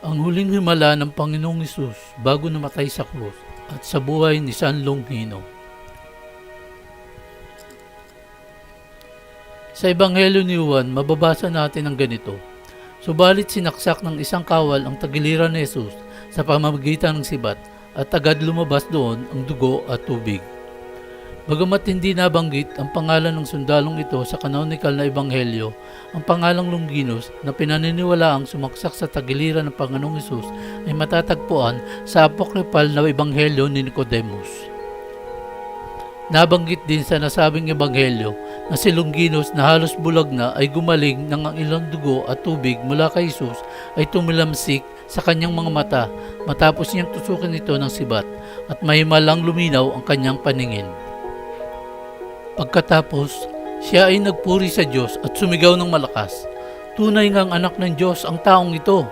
Ang huling himala ng Panginoong Hesus bago namatay sa krus at sa buhay ni San Longhino. Sa Ebanghelyo ni Juan, mababasa natin ang ganito. Subalit sinaksak ng isang kawal ang tagiliran ni Hesus sa pamamagitan ng sibat at agad lumabas doon ang dugo at tubig. Bagamat hindi nabanggit ang pangalan ng sundalong ito sa canonical na Ebanghelyo, ang pangalang Longinos na pinaniniwalaang sumaksak sa tagiliran ng Panginoong Hesus ay matatagpuan sa apokryphal na Ebanghelyo ni Nicodemus. Nabanggit din sa nasabing Ebanghelyo na si Longinos na halos bulag na ay gumaling nang ang ilang dugo at tubig mula kay Hesus ay tumilamsik sa kanyang mga mata matapos niyang tusukin ito ng sibat at mahimalang luminaw ang kanyang paningin. Pagkatapos, siya ay nagpuri sa Diyos at sumigaw ng malakas. Tunay ngang anak ng Diyos ang taong ito.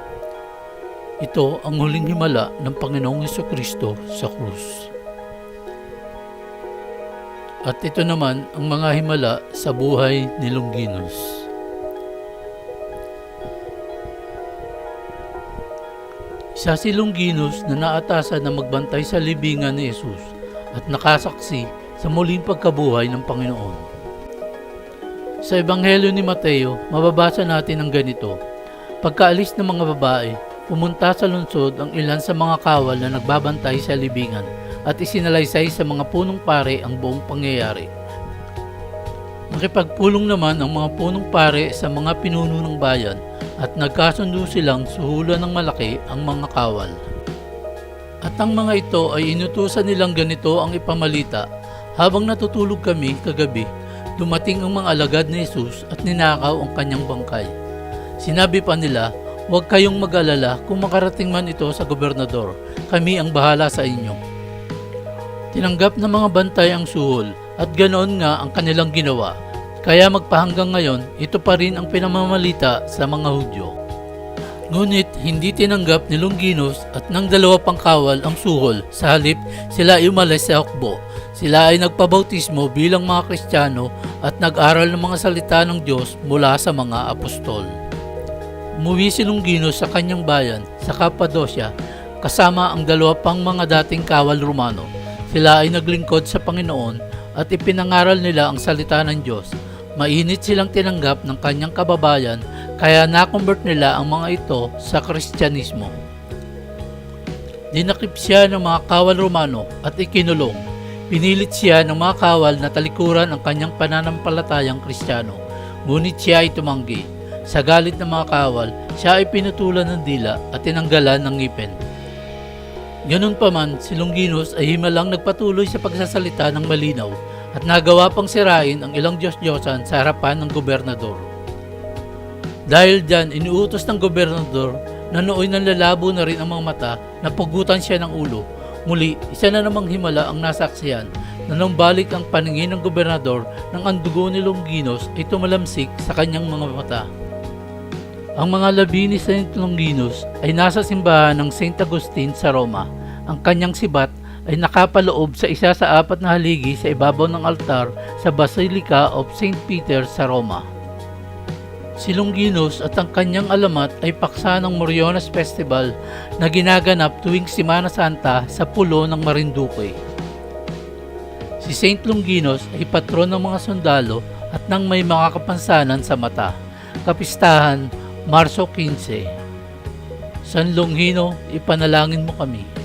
Ito ang huling himala ng Panginoong Hesukristo sa krus. At ito naman ang mga himala sa buhay ni Longinos. Isa si Longinos na naatasan na magbantay sa libingan ni Hesus at nakasaksi sa muling pagkabuhay ng Panginoon. Sa Ebanghelyo ni Mateo, mababasa natin ang ganito. Pagkaalis ng mga babae, pumunta sa lungsod ang ilan sa mga kawal na nagbabantay sa libingan at isinalaysay sa mga punong pare ang buong pangyayari. Nakipagpulong naman ang mga punong pare sa mga pinuno ng bayan at nagkasundo silang suhulan ng malaki ang mga kawal. At ang mga ito ay inutusan nilang ganito ang ipamalita. Habang natutulog kami kagabi, dumating ang mga alagad ni Hesus at ninakaw ang kanyang bangkay. Sinabi pa nila, huwag kayong mag-alala kung makarating man ito sa gobernador, kami ang bahala sa inyo. Tinanggap ng mga bantay ang suhol at ganoon nga ang kanilang ginawa. Kaya magpahanggang ngayon, ito pa rin ang pinamamalita sa mga Hudyo. Ngunit hindi tinanggap ni Longinos at ng dalawa pang kawal ang suhol, sa halip sila ay umalis sa hukbo. Sila ay nagpabautismo bilang mga Kristiyano at nag-aral ng mga salita ng Diyos mula sa mga apostol. Umuwi si Longinos sa kanyang bayan sa Cappadocia kasama ang dalawa pang mga dating kawal Romano. Sila ay naglingkod sa Panginoon at ipinangaral nila ang salita ng Diyos. Mainit silang tinanggap ng kanyang kababayan kaya na-convert nila ang mga ito sa Kristyanismo. Dinakip siya ng mga kawal Romano at ikinulong. Pinilit siya ng mga kawal na talikuran ang kanyang pananampalatayang Kristiyano. Ngunit siya ay tumanggi. Sa galit ng mga kawal, siya ay pinutulan ng dila at tinanggalan ng ngipin. Ganun pa man, si Longinos ay himalang nagpatuloy sa pagsasalita ng malinaw at nagawa pang sirain ang ilang Diyos-Diyosan sa harapan ng gobernador. Dahil dyan, iniutos ng gobernador na nooy nanlalabo na rin ang mga mata na pugutan siya ng ulo. Muli, isa na namang himala ang nasaksihan na nang balik ang paningin ng gobernador nang ang dugo ni Longinos ay tumalamsik sa kanyang mga mata. Ang mga labi ni Saint Longinos ay nasa simbahan ng Saint Agustin sa Roma. Ang kanyang sibat ay nakapaloob sa isa sa 4 na haligi sa ibabaw ng altar sa Basilica of Saint Peter sa Roma. Si Longinos at ang kanyang alamat ay paksa ng Moriones Festival na ginaganap tuwing Semana Santa sa pulo ng Marinduque. Si Saint Longinos ay patron ng mga sundalo at ng may mga kapansanan sa mata. Kapistahan, Marso 15. San Longhino, ipanalangin mo kami.